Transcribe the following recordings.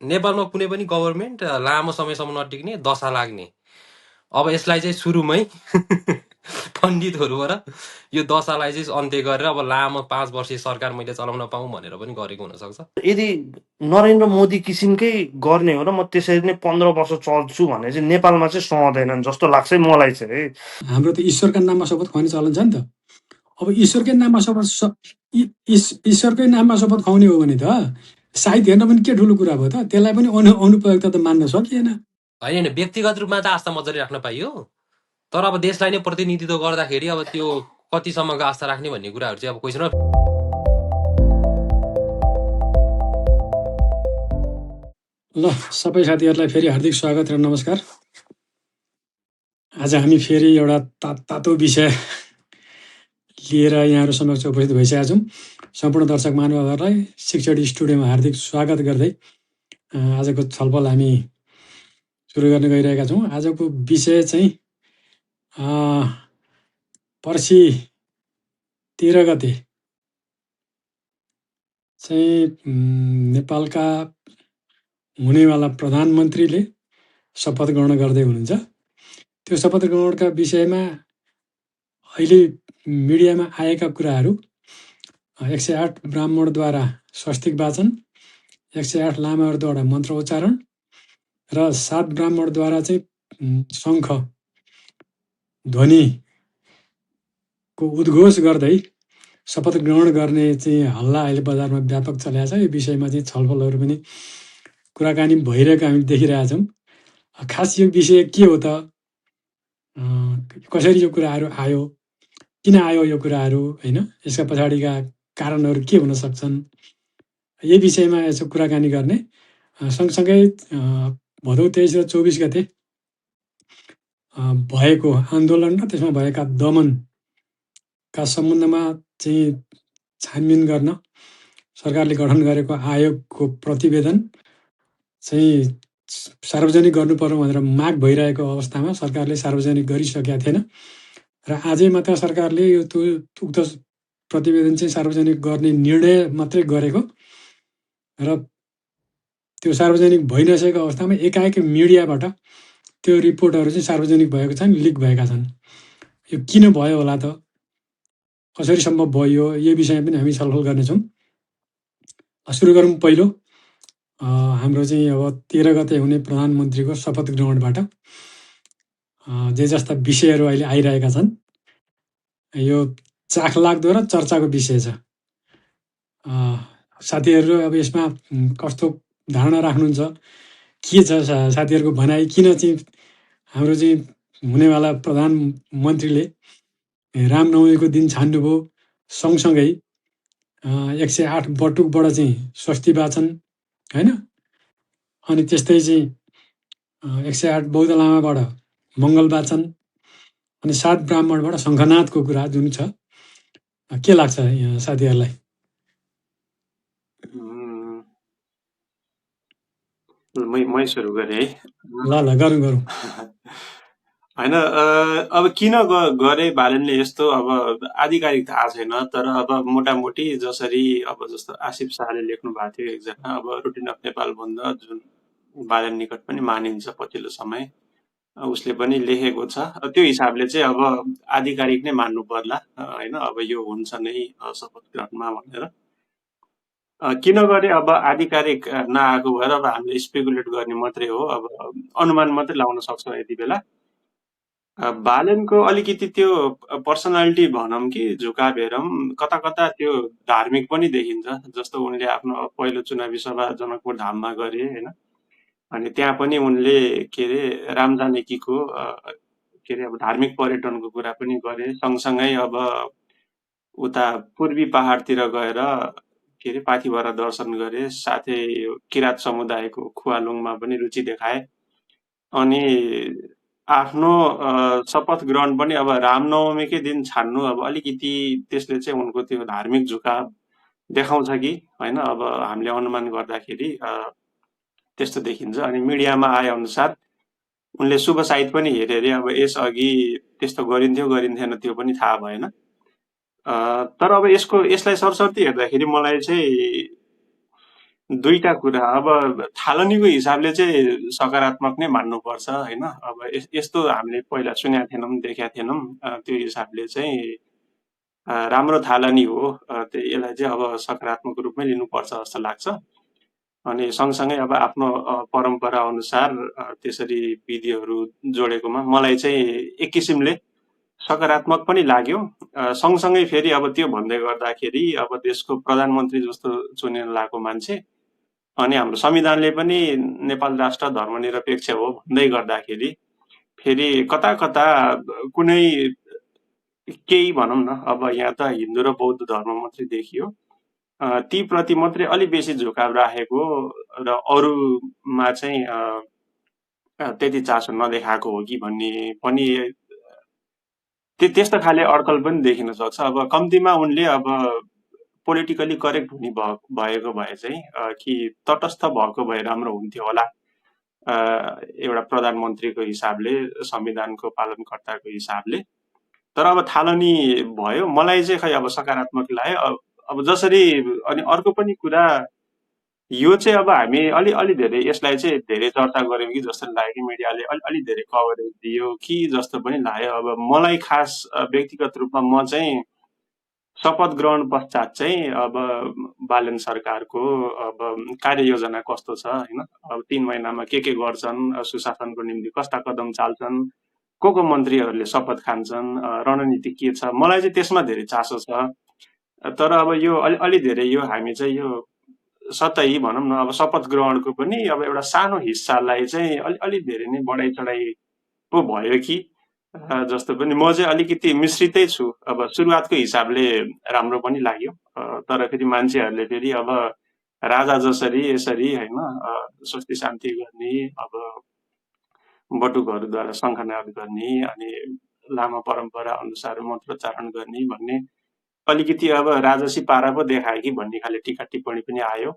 नेपालमा कुनै पनि गभर्मेन्ट लामो समयसम्म नटिक्ने, दशा लाग्ने। अब यसलाई चाहिँ सुरुमै पण्डितहरूबाट यो दशालाई चाहिँ अन्त्य गरेर अब लामो 5 वर्षीय सरकार मैले चलाउन पाऊँ भनेर पनि गरेको हुनसक्छ। यदि नरेन्द्र मोदी किसिमकै गर्ने हो र म त्यसरी नै 15 वर्ष चल्छु भने चाहिँ नेपालमा चाहिँ सहँदैनन् जस्तो लाग्छ है मलाई चाहिँ है। हाम्रो त ईश्वरका नाममा शपथ खुवाउने चलन छ नि त। अब ईश्वरकै नाममा ईश्वरकै नाममा शपथ खुवाउने हो भने त साहित्य हेर्न पनि के ठुलो कुरा भयो त। त्यसलाई पनि अनुपयुक्त त मान्न सकिएन। होइन व्यक्तिगत रूपमा त आस्था मजाले राख्न पाइयो, तर अब देशलाई नै प्रतिनिधित्व गर्दाखेरि अब त्यो कतिसम्मको आस्था राख्ने भन्ने कुराहरू चाहिँ अब क्वेसन। ल सबै साथीहरूलाई फेरि हार्दिक स्वागत र नमस्कार। आज हामी फेरि एउटा तातो विषय लिएर यहाँहरू समक्ष उपस्थित भइसकेका छौँ। सम्पूर्ण दर्शक महानुभावहरूलाई शिक्षण स्टुडियोमा हार्दिक स्वागत गर्दै आजको छलफल हामी सुरु गर्न गइरहेका छौँ। आजको विषय चाहिँ पर्सि 13 गते चाहिँ नेपालका हुनेवाला प्रधानमन्त्रीले शपथ ग्रहण गर्दै हुनुहुन्छ। त्यो शपथ ग्रहणका विषयमा अहिले मिडियामा आएका कुराहरू 108 ब्राह्मणद्वारा स्वस्तिक वाचन, 108 लामाहरूद्वारा मन्त्र उच्चारण र 7 ब्राह्मणद्वारा चाहिँ शङ्ख ध्वनिको उद्घोष गर्दै शपथ ग्रहण गर्ने चाहिँ हल्ला अहिले बजारमा व्यापक चलेको छ। यो विषयमा चाहिँ छलफलहरू पनि कुराकानी भइरहेको हामी देखिरहेछौँ। खास यो विषय के हो त, कसरी यो कुराहरू आयो, किन आयो यो कुराहरू, होइन, यसका पछाडिका कारणहरू के हुन सक्छन्, यही विषयमा यसो कुराकानी गर्ने। सँगसँगै भदौ 23 र 24 गते भएको आन्दोलन र त्यसमा भएका दमनका सम्बन्धमा चाहिँ छानबिन गर्न सरकारले गठन गरेको आयोगको प्रतिवेदन चाहिँ सार्वजनिक गर्नुपर्यो भनेर माग भइरहेको अवस्थामा सरकारले सार्वजनिक गरिसकेका थिएन र आजै मात्र सरकारले यो उक्त प्रतिवेदन चाहिँ सार्वजनिक गर्ने निर्णय मात्रै गरेको र त्यो सार्वजनिक भइ नसकेको अवस्थामा एकाएक मिडियाबाट त्यो रिपोर्टहरू चाहिँ सार्वजनिक भएको छन्, लिक भएका छन्। यो किन भयो होला त, कसरी सम्भव भयो, यो विषयमा पनि हामी छलफल गर्नेछौँ। सुरु गरौँ पहिलो हाम्रो चाहिँ अब 13 गते हुने प्रधानमन्त्रीको शपथ ग्रहणबाट जे जस्ता विषयहरू अहिले आइरहेका छन्। यो चाखलाग्दो र चर्चाको विषय छ। साथीहरू अब यसमा कस्तो धारणा राख्नुहुन्छ, के छ साथीहरूको भनाइ, किन चाहिँ हाम्रो चाहिँ हुनेवाला प्रधानमन्त्रीले रामनवमीको दिन छान्नुभयो, सँगसँगै 108 बटुकबाट चाहिँ स्वस्ति वाचन, होइन, अनि त्यस्तै चाहिँ 108 बौद्ध लामाबाट मङ्गल वाचन अनि 7 ब्राह्मणबाट शङ्खनाथको कुरा जुन छ, के लाग्छ साथीहरूलाई? मै सुरु गरेँ है। ल गरौँ। होइन, अब किन गरे बालनले यस्तो, अब आधिकारिक थाहा छैन, तर अब मोटामोटी जसरी अब जस्तो आसिफ शाहले लेख्नु भएको थियो एकजना, अब रुटिन अफ नेपाल भन्दा जुन बालन निकट पनि मानिन्छ पछिल्लो समय, उसले पनि लेखेको छ। त्यो हिसाबले चाहिँ अब आधिकारिक नै मान्नु पर्ला, होइन, अब यो हुन्छ नै शपथ ग्रहणमा भनेर। किन गरे, अब आधिकारिक नआएको भएर अब हामीले स्पेकुलेट गर्ने मात्रै हो, अब अनुमान मात्रै लाउन सक्छौँ यति बेला। बालनको अलिकति त्यो पर्सनालिटी भनौँ कि झुकाव हेरौँ, कता कता त्यो धार्मिक पनि देखिन्छ। जस्तो उनले आफ्नो पहिलो चुनावी सभा जनकपुर धाममा गरे, होइन, अनि त्यहाँ पनि उनले के अरे राम जानकीको के अरे अब धार्मिक पर्यटनको कुरा पनि गरे। सँगसँगै अब उता पूर्वी पहाडतिर गएर के अरे पाथिभरा दर्शन गरे, साथै किराँत समुदायको खुवालुङमा पनि रुचि देखाए। अनि आफ्नो शपथ ग्रहण पनि अब रामनवमीकै दिन छान्नु, अब अलिकति त्यसले चाहिँ उनको त्यो धार्मिक झुकाव देखाउँछ कि होइन, अब हामीले अनुमान गर्दाखेरि त्यस्तो देखिन्छ। अनि मिडियामा आए अनुसार उनले शुभ साइत पनि हेरे अरे, अब यसअघि त्यस्तो गरिन्थेन त्यो पनि थाहा भएन। तर अब यसलाई सरसर्ती हेर्दाखेरि मलाई चाहिँ दुईटा कुरा अब थालनीको हिसाबले चाहिँ सकारात्मक नै मान्नुपर्छ होइन। अब यस्तो हामीले पहिला सुनेका थिएनौँ, देखेका थिएनौँ। त्यो हिसाबले चाहिँ राम्रो थालनी हो। यसलाई चाहिँ अब सकारात्मक रूपमै लिनुपर्छ जस्तो लाग्छ। अनि सँगसँगै अब आफ्नो परम्परा अनुसार त्यसरी विधिहरू जोडेकोमा मलाई चाहिँ एक किसिमले सकारात्मक पनि लाग्यो। सँगसँगै फेरि अब त्यो भन्दै गर्दाखेरि अब देशको प्रधानमन्त्री जस्तो चुनेर लगाएको मान्छे अनि हाम्रो संविधानले पनि नेपाल राष्ट्र धर्मनिरपेक्ष हो भन्दै गर्दाखेरि फेरि कता कता कुनै केही भनौँ न, अब यहाँ त हिन्दू र बौद्ध धर्म मात्रै देखियो, ती प्रति मात्रै अलि बेसी झुकाव राखेको र अरूमा चाहिँ त्यति चासो नदेखाएको हो कि भन्ने पनि त्यस्तो खाले अड्कल पनि देखिन सक्छ। अब कम्तीमा उनले अब पोलिटिकली करेक्ट हुने भएको भए चाहिँ कि तटस्थ भएको भए राम्रो हुन्थ्यो होला एउटा प्रधानमन्त्रीको हिसाबले, संविधानको पालनकर्ताको हिसाबले। तर अब थालनी भयो, मलाई चाहिँ खै अब सकारात्मक लाग्यो। अब जसरी अनि अर्को पनि कुरा यो चाहिँ अब हामी अलि धेरै यसलाई चाहिँ धेरै चर्चा गऱ्यौँ कि जस्तो लाग्यो कि मिडियाले अलि धेरै कभरेज दियो कि जस्तो पनि लाग्यो। अब मलाई खास व्यक्तिगत रूपमा म चाहिँ शपथ ग्रहण पश्चात चाहिँ अब बालन सरकारको अब कार्ययोजना कस्तो छ होइन, अब 3 महिनामा के गर्छन्, सुशासनको निम्ति कस्ता कदम चाल्छन्, को मन्त्रीहरूले शपथ खान्छन्, रणनीति के छ, मलाई चाहिँ त्यसमा धेरै चासो छ। तर अब यो अलि धेरै यो हामी चाहिँ यो सतही भनौँ न, अब शपथ ग्रहणको पनि अब एउटा सानो हिस्सालाई चाहिँ अलि धेरै नै बढाइ चढाइ पो भयो कि जस्तो पनि म चाहिँ अलिकति मिश्रितै छु। अब सुरुवातको हिसाबले राम्रो पनि लाग्यो, तर फेरि मान्छेहरूले फेरि अब राजा जसरी यसरी होइन स्वस्ति शान्ति गर्ने, अब बटुकहरूद्वारा शङ्खनाद गर्ने अनि लामा परम्परा अनुसार मन्त्रोच्चारण गर्ने भन्ने अलिकति अब राजसी पारा पो देखायो कि भन्ने खाले टिका टिप्पणी पनि आयो।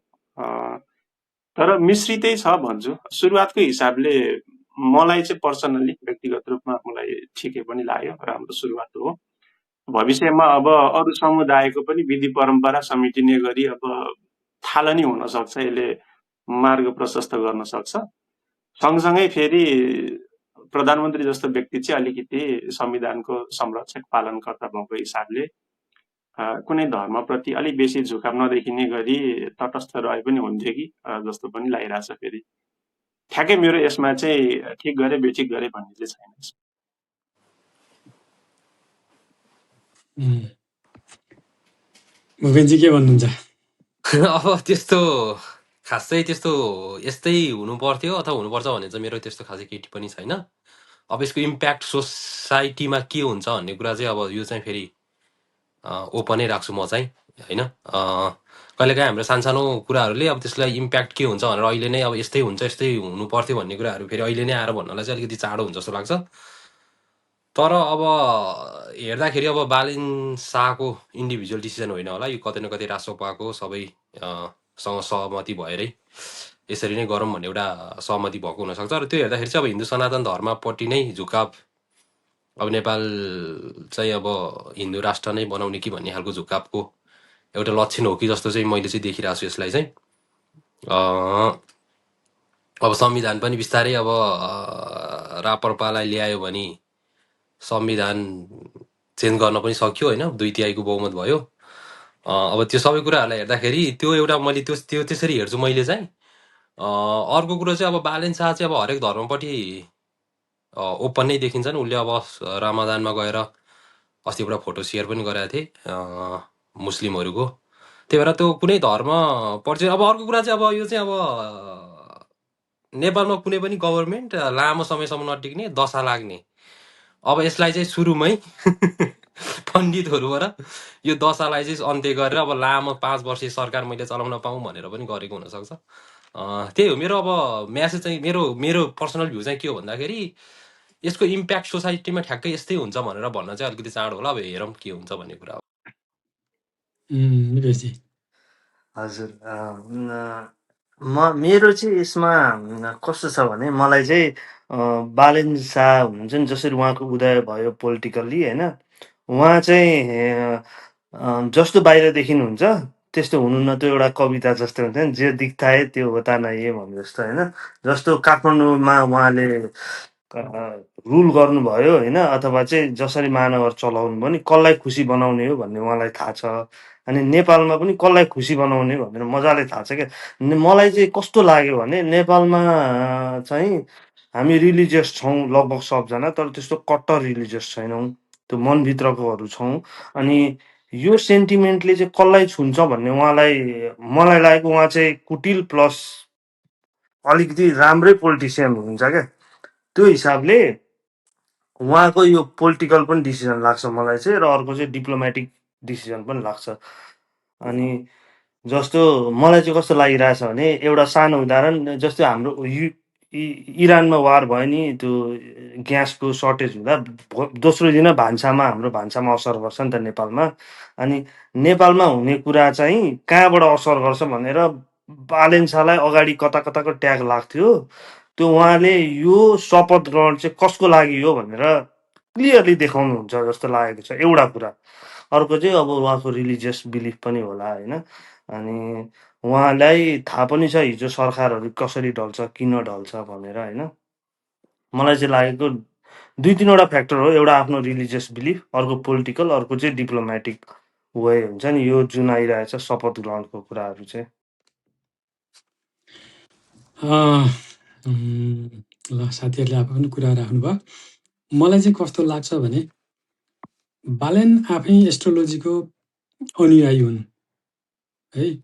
तर मिश्रितै छ भन्छु। सुरुवातको हिसाबले मलाई चाहिँ पर्सनल्ली व्यक्तिगत रूपमा मलाई ठिकै पनि लाग्यो, राम्रो सुरुवात हो। भविष्यमा अब अरू समुदायको पनि विधि परम्परा समेटिने गरी अब थालनी हुन सक्छ, यसले मार्ग प्रशस्त गर्न सक्छ। सँगसँगै फेरि प्रधानमन्त्री जस्तो व्यक्ति चाहिँ अलिकति संविधानको संरक्षक पालनकर्ता भएको हिसाबले कुनै धर्मप्रति अलि बेसी झुकाव नदेखिने गरी तटस्थ रहे पनि हुन्थ्यो कि जस्तो पनि लागिरहेछ। फेरि ठ्याक्कै मेरो यसमा चाहिँ ठिक गरे बेठिक गरे भन्ने चाहिँ छैन। भुपेनजी के भन्नुहुन्छ? अब त्यस्तो खासै त्यस्तो यस्तै हुनु पर्थ्यो अथवा हुनुपर्छ भन्ने चाहिँ मेरो त्यस्तो खासै केही टिप्पणी छैन। अब यसको इम्प्याक्ट सोसाइटीमा के हुन्छ भन्ने कुरा चाहिँ अब यो चाहिँ फेरि ओपनै राख्छु म चाहिँ होइन। कहिलेकाहीँ हाम्रो सानसानो कुराहरूले अब त्यसलाई इम्प्याक्ट के हुन्छ भनेर अहिले नै अब यस्तै हुन्छ यस्तै हुनु पर्थ्यो भन्ने कुराहरू फेरि अहिले नै आएर भन्नलाई चाहिँ अलिकति चाँडो हुन्छ जस्तो लाग्छ। तर अब हेर्दाखेरि अब बालिन शाहको इन्डिभिजुअल डिसिजन होइन होला, यो कतै न कतै राष्ट्रसभाको सबैसँग सहमति भएरै यसरी नै गरौँ भन्ने एउटा सहमति भएको हुनसक्छ। र त्यो हेर्दाखेरि चाहिँ अब हिन्दू सनातन धर्मपट्टि नै झुकाव, अब नेपाल चाहिँ अब हिन्दू राष्ट्र नै बनाउने कि भन्ने खालको झुकावको एउटा लक्षण हो कि जस्तो चाहिँ मैले चाहिँ देखिरहेको छु यसलाई चाहिँ। अब संविधान पनि बिस्तारै अब राप्रपालाई ल्यायो भने संविधान चेन्ज गर्न पनि सक्यो होइन, 2/3 बहुमत भयो। अब त्यो सबै कुराहरूलाई हेर्दाखेरि त्यो एउटा मैले त्यो त्यसरी हेर्छु मैले चाहिँ। अर्को कुरो चाहिँ अब बालेन शाह चाहिँ अब हरेक धर्मपट्टि ओपन नै देखिन्छन्। उसले अब रमजानमा गएर अस्ति एउटा फोटो सेयर पनि गरेको थिएँ मुस्लिमहरूको। त्यही भएर त्यो कुनै धर्मप्रति अब अर्को कुरा चाहिँ अब यो चाहिँ अब नेपालमा कुनै पनि गभर्मेन्ट लामो समयसम्म नटिक्ने, दशा लाग्ने। अब यसलाई चाहिँ सुरुमै पण्डितहरूबाट यो दशालाई चाहिँ अन्त्य गरेर अब लामो 5 वर्षीय सरकार मैले चलाउन पाऊँ भनेर पनि गरेको हुनसक्छ। त्यही हो मेरो अब म्यासेज चाहिँ। मेरो पर्सनल भ्यू चाहिँ के हो भन्दाखेरि यसको इम्प्याक्ट सोसाइटीमा ठ्याक्कै यस्तै हुन्छ भनेर भन्न चाहिँ अलिकति चाँडो होला। अब हेरौँ के हुन्छ भन्ने कुरा हो। हजुर, मेरो चाहिँ यसमा कस्तो छ भने मलाई चाहिँ बालेन शाह हुनुहुन्छ नि, जसरी उहाँको उदय भयो पोलिटिकल्ली होइन, उहाँ चाहिँ जस्तो बाहिर देखिनुहुन्छ त्यस्तो हुनु न, त्यो एउटा कविता जस्तो हुन्छ नि, जे दिख्ता है त्यो होता नै है भने जस्तो होइन। जस्तो काठमाडौँमा उहाँले रुल गर्नुभयो होइन, अथवा चाहिँ जसरी महानगर चलाउनु भयो नि, कसलाई खुसी बनाउने हो भन्ने उहाँलाई थाहा छ। अनि नेपालमा पनि कसलाई खुसी बनाउने भनेर मजाले थाहा छ क्या। मलाई चाहिँ कस्तो लाग्यो भने नेपालमा चाहिँ हामी रिलिजियस छौँ लगभग सबजना, तर त्यस्तो कट्टर रिलिजियस छैनौँ, त्यो मनभित्रकोहरू छौँ। अनि यो सेन्टिमेन्टले चाहिँ कसलाई छुन्छ भन्ने उहाँलाई, मलाई लागेको उहाँ चाहिँ कुटिल प्लस अलिकति राम्रै पोलिटिसियन हुनुहुन्छ क्या। त्यो हिसाबले उहाँको यो पोलिटिकल पनि डिसिजन लाग्छ मलाई चाहिँ, र अर्को चाहिँ डिप्लोमेटिक डिसिजन पनि लाग्छ। अनि जस्तो मलाई चाहिँ कस्तो लागिरहेछ भने, एउटा सानो उदाहरण, जस्तो हाम्रो इरानमा वार भयो नि, त्यो ग्यासको सर्टेज हुँदा दोस्रो दिन भान्सामा, हाम्रो भान्सामा असर गर्छ नि त नेपालमा। अनि नेपालमा हुने कुरा चाहिँ कहाँबाट असर गर्छ भनेर बालेन शाहलाई अगाडि कता कताको ट्याग लाग्थ्यो। त्यो उहाँले यो शपथ ग्रहण चाहिँ कसको लागि हो भनेर क्लियरली देखाउनुहुन्छ जस्तो लागेको छ, एउटा कुरा। अर्को चाहिँ अब उहाँको रिलिजियस बिलिफ पनि होला होइन। अनि उहाँलाई थाहा पनि छ हिजो सरकारहरू कसरी ढल्छ, किन ढल्छ भनेर होइन। मलाई चाहिँ लागेको 2-3वटा फ्याक्टर हो, एउटा आफ्नो रिलिजियस बिलिफ, अर्को पोलिटिकल, अर्को चाहिँ डिप्लोमेटिक वे हुन्छ नि, यो जुन आइरहेछ शपथ ग्रहणको कुराहरू चाहिँ। ल साथीहरूले आफै पनि कुरा राख्नुभयो। मलाई चाहिँ कस्तो लाग्छ भने बालेन आफै एस्ट्रोलोजीको अनुयायी हुन् है,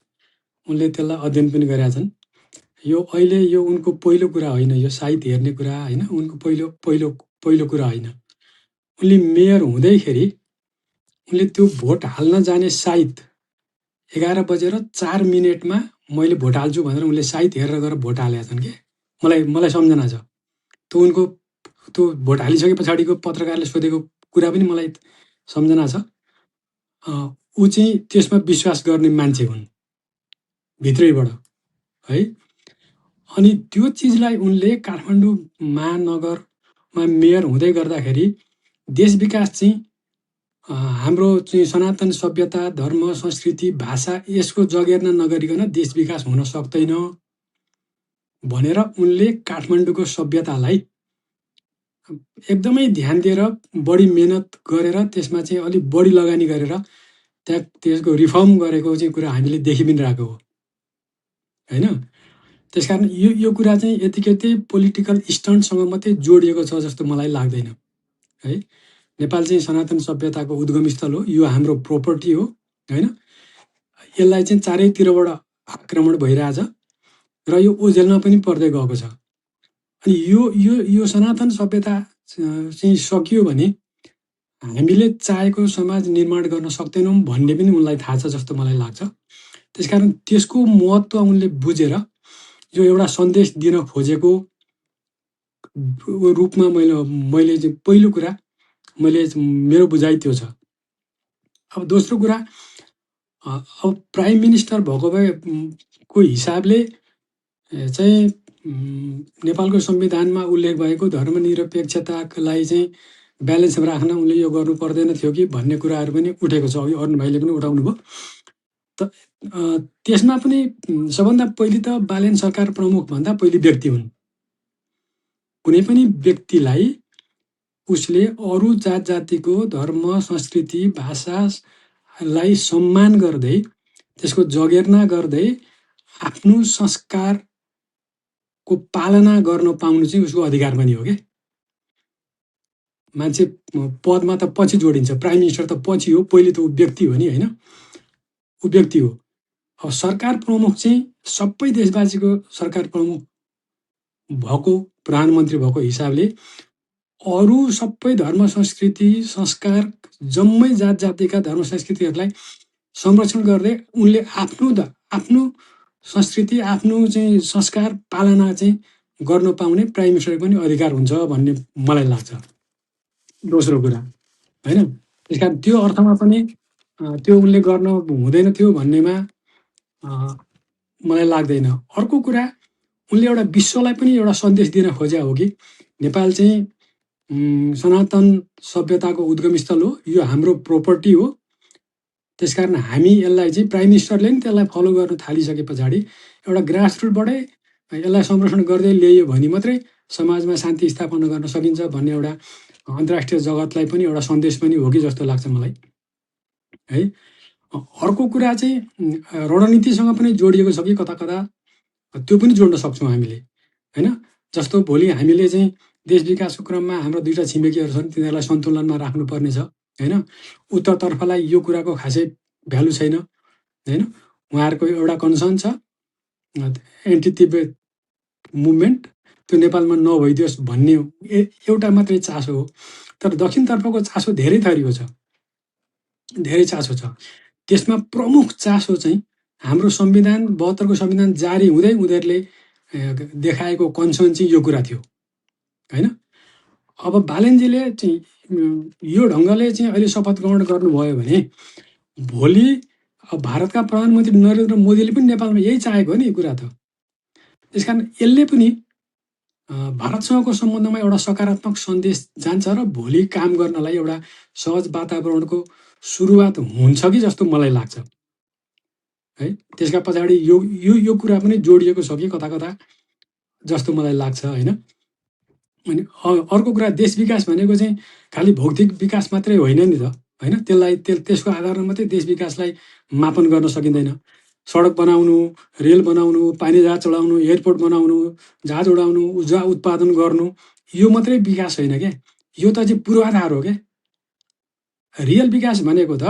उनले त्यसलाई अध्ययन पनि गरेका छन्। यो अहिले यो उनको पहिलो कुरा होइन, यो साइत हेर्ने कुरा होइन, उनको पहिलो कुरा होइन। उनले मेयर हुँदैखेरि उनले त्यो भोट हाल्न जाने साइत 11:04 मैले भोट हाल्छु भनेर उनले साइत हेरेर गएर भोट हालेका छन् कि। मलाई सम्झना छ त्यो उनको त्यो भोट हालिसके पछाडिको पत्रकारले सोधेको कुरा पनि मलाई सम्झना छ। ऊ चाहिँ त्यसमा विश्वास गर्ने मान्छे हुन् भित्रैबाट है। अनि त्यो चिजलाई उनले काठमाडौँ महानगरमा मेयर हुँदै गर्दाखेरि देश विकास चाहिँ हाम्रो चाहिँ सनातन सभ्यता, धर्म, संस्कृति, भाषा यसको जगेर्ना नगरिकन देश विकास हुन सक्दैन भनेर उनले काठमाडौँको सभ्यतालाई एकदमै ध्यान दिएर बढी मेहनत गरेर त्यसमा चाहिँ अलिक बढी लगानी गरेर त्यसको रिफर्म गरेको चाहिँ कुरा हामीले देखि पनि रहेको हो होइन। त्यसकारण यो कुरा चाहिँ यतिकै पोलिटिकल स्टन्टसँग मात्रै जोडिएको छ जस्तो मलाई लाग्दैन है। नेपाल चाहिँ सनातन सभ्यताको उद्गम स्थल हो, यो हाम्रो प्रोपर्टी हो होइन। यसलाई चाहिँ चारैतिरबाट आक्रमण भइरहेछ र यो ओझेलमा पनि पर्दै गएको छ। अनि यो सनातन सभ्यता चाहिँ सकियो भने हामीले चाहेको समाज निर्माण गर्न सक्दैनौँ भन्ने पनि उनलाई थाहा छ जस्तो मलाई लाग्छ। त्यसकारण त्यसको महत्त्व उनले बुझेर यो एउटा सन्देश दिन खोजेको रूपमा मैले चाहिँ पहिलो कुरा मेरो बुझाइ त्यो छ। अब दोस्रो कुरा, अब प्राइम मिनिस्टर भएको भएको हिसाबले चाहिँ नेपालको संविधानमा उल्लेख भएको धर्मनिरपेक्षतालाई चाहिँ ब्यालेन्समा राख्न उनले यो गर्नु पर्दैन थियो कि भन्ने कुराहरू पनि उठेको छ। अघि अरुण भाइले पनि उठाउनु भयो। त्यसमा पनि सबभन्दा पहिले त बालेन सरकार प्रमुखभन्दा पहिले व्यक्ति हुन्। कुनै पनि व्यक्तिलाई उसले अरू जात जातिको धर्म, संस्कृति, भाषालाई सम्मान गर्दै त्यसको जगेर्ना गर्दै आफ्नो संस्कारको पालना गर्न पाउनु चाहिँ उसको अधिकार पनि हो। क्या मान्छे पदमा त पछि जोडिन्छ, प्राइम मिनिस्टर त पछि हो, पहिले त ऊ व्यक्ति हो नि होइन, ऊ व्यक्ति हो। अब सरकार प्रमुख चाहिँ सबै देशवासीको सरकार प्रमुख भएको, प्रधानमन्त्री भएको हिसाबले अरू सबै धर्म, संस्कृति, संस्कार, जम्मै जात जातिका धर्म संस्कृतिहरूलाई संरक्षण गर्दै उनले आफ्नो संस्कृति, आफ्नो चाहिँ संस्कार पालना चाहिँ गर्न पाउने प्राइम मिनिस्टरको पनि अधिकार हुन्छ भन्ने मलाई लाग्छ। दोस्रो कुरा होइन, त्यस कारण त्यो अर्थमा पनि त्यो उनले गर्न हुँदैन थियो भन्नेमा मलाई लाग्दैन। अर्को कुरा, उनले एउटा विश्वलाई पनि एउटा सन्देश दिन खोजे हो कि नेपाल चाहिँ सनातन सभ्यताको उद्गम स्थल हो, यो हाम्रो प्रोपर्टी हो, त्यसकारण हामी यसलाई चाहिँ प्राइम मिनिस्टरले नि त्यसलाई फलो गर्न थालिसके पछाडि एउटा ग्रासरुटबाटै यसलाई संरक्षण गर्दै ल्याइयो भने मात्रै समाजमा शान्ति स्थापना गर्न सकिन्छ भन्ने एउटा अन्तर्राष्ट्रिय जगतलाई पनि एउटा सन्देश पनि हो कि जस्तो लाग्छ मलाई है। अर्को कुरा चाहिँ रणनीतिसँग पनि जोडिएको छ कि कता कता त्यो पनि जोड्न सक्छौँ हामीले होइन। जस्तो भोलि हामीले चाहिँ देश विकासको क्रममा हाम्रो दुईवटा छिमेकीहरू छन्, तिनीहरूलाई सन्तुलनमा राख्नुपर्ने छ होइन। उत्तरतर्फलाई यो कुराको खासै भ्यालु छैन होइन। उहाँहरूको एउटा कन्सर्न छ एन्टी तिब्बत मुभमेन्ट, त्यो नेपालमा नभइदियोस् भन्ने एउटा मात्रै चासो हो। तर दक्षिणतर्फको चासो धेरै थरीको छ, धेरै चासो छ। त्यसमा प्रमुख चासो चाहिँ हाम्रो संविधान 72को संविधान जारी हुँदै उनीहरूले देखाएको कन्सर्न चाहिँ यो कुरा थियो होइन। अब बालेनजीले चाहिँ यो ढङ्गले चाहिँ अहिले शपथ ग्रहण गर्नुभयो भने भोलि भारतका प्रधानमन्त्री नरेन्द्र मोदीले पनि नेपालमा यही चाहेको हो नि कुरा त। त्यसकारण यसले पनि भारतसँगको सम्बन्धमा एउटा सकारात्मक सन्देश जान्छ र भोलि काम गर्नलाई एउटा सहज वातावरणको सुरुवात हुन्छ कि जस्तो मलाई लाग्छ है। त्यसका पछाडि यो यो यो कुरा पनि जोडिएको छ कि कता कता जस्तो मलाई लाग्छ होइन। अनि अर्को कुरा देश विकास भनेको चाहिँ खालि भौतिक विकास मात्रै होइन नि त होइन। त्यसलाई त्यसको आधारमा मात्रै देश विकासलाई मापन गर्न सकिँदैन। सडक बनाउनु, रेल बनाउनु, पानी जहाज चढाउनु, एयरपोर्ट बनाउनु, जहाज उडाउनु, ऊर्जा उत्पादन गर्नु, यो मात्रै विकास होइन क्या, यो त चाहिँ पूर्वाधार हो क्या। रियल विकास भनेको त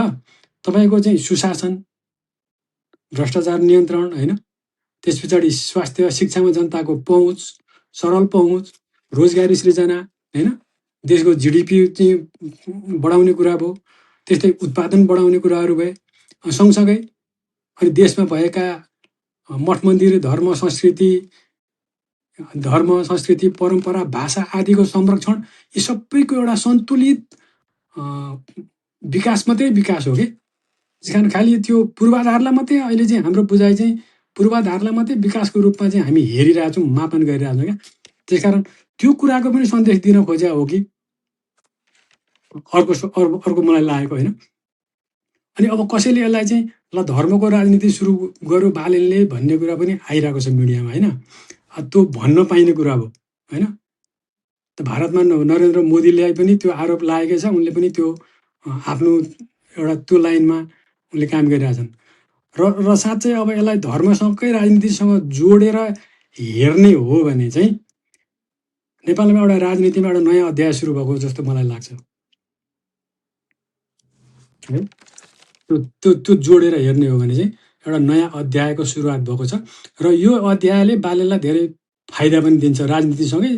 तपाईँको चाहिँ सुशासन, भ्रष्टाचार नियन्त्रण होइन, त्यस पछाडि स्वास्थ्य शिक्षामा जनताको पहुँच, सरल पहुँच, रोजगारी सृजना होइन, देशको जिडिपी चाहिँ बढाउने कुरा भयो, त्यस्तै उत्पादन बढाउने कुराहरू भए। सँगसँगै अनि देशमा भएका मठ मन्दिर, धर्म संस्कृति, परम्परा, भाषा आदिको संरक्षण, यी सबैको एउटा सन्तुलित विकास मात्रै विकास हो कि। त्यस कारण खालि त्यो पूर्वाधारलाई मात्रै अहिले चाहिँ हाम्रो बुझाइ चाहिँ पूर्वाधारलाई मात्रै विकासको रूपमा चाहिँ हामी हेरिरहेछौँ, मापन गरिरहेछौँ क्या। त्यस कारण त्यो कुराको पनि सन्देश दिन खोजेको हो कि अर्को मलाई लागेको होइन। अनि अब कसैले यसलाई चाहिँ ल धर्मको राजनीति सुरु गर्यो बालेनले भन्ने कुरा पनि आइरहेको छ मिडियामा होइन। त्यो भन्न पाइने कुरा हो होइन। त भारतमा नरेन्द्र मोदीलाई पनि त्यो आरोप लागेकै छ, उनले पनि त्यो आफ्नो एउटा त्यो लाइनमा उनले काम गरिरहेछन् र साँच्चै अब यसलाई धर्मसँगै राजनीतिसँग जोडेर हेर्ने हो भने चाहिँ नेपालमा एउटा राजनीतिमा एउटा नयाँ अध्याय सुरु भएको जस्तो मलाई लाग्छ है। त्यो जोडेर हेर्ने हो भने चाहिँ एउटा नयाँ अध्यायको सुरुवात भएको छ र यो अध्यायले बालेनलाई धेरै फाइदा पनि दिन्छ। राजनीतिसँगै